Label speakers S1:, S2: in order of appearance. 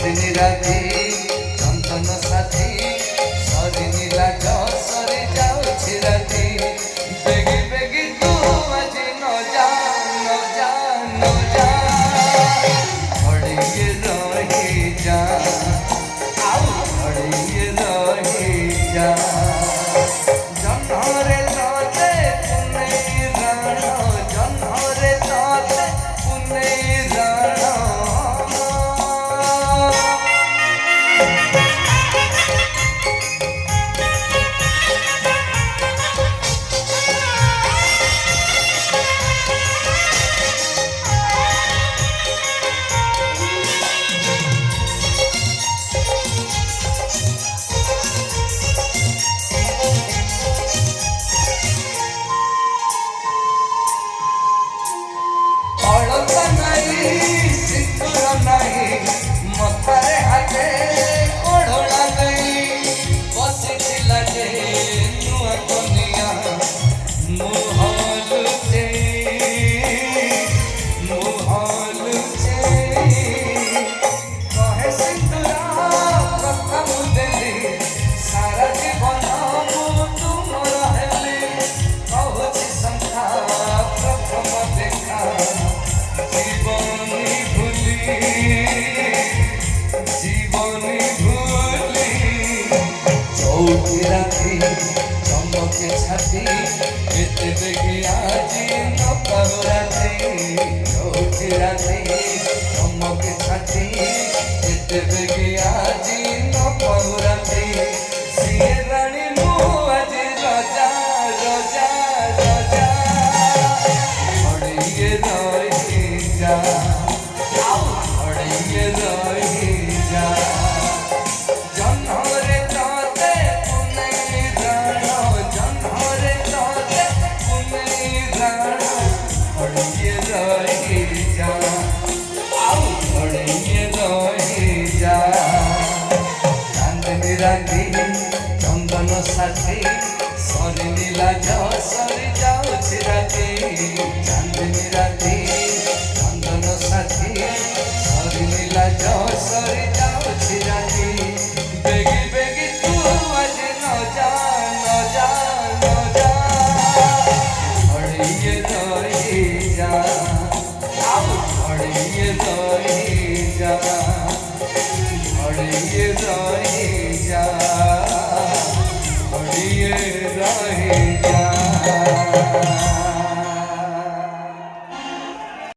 S1: चांदनी राती चंदन साथी सरी नीलाज सरी जाऊछि राती बेगी बेगी तू आज न जा न जा न जा घड़िए रही जा आउ घड़िए रही जा जन्हरे तोते पुनई राण जन्हरे तोते पुनई राण सिंदूर नहीं मथारे हाथे ओढ़ोला नहीं बसी लगे नुआ कनिया मुहलुचे कहे सिंदूरा कथा मुदेली सारा जीवन मु तुमर हेली कहूछि संख्या प्रथम देखा जीवनी भूली चौथी राती चमके छाती एते बेगी आजी न करो राती चौथी राती चमके छाती एते बेगी आजी न करो राती सिए रानी मु आज रजा रजा रजा घड़िए रही जा घड़िए रही जा जन्हरे तोते पुनई राण जन्हरे तोते पुनई राण घड़िए रही जा आउ घड़िए रही जा चांदनी राती चंदन साथी सरी नीलाज सरी जाऊछि राती चांदनी राती चंदन साथी सरी नीलाज सरी जाऊछि राती बेगी बेगी तू आज न जा न जा न जा घड़िए रही जा आउ घड़िए रही जा घड़िए रही जा घड़िए रही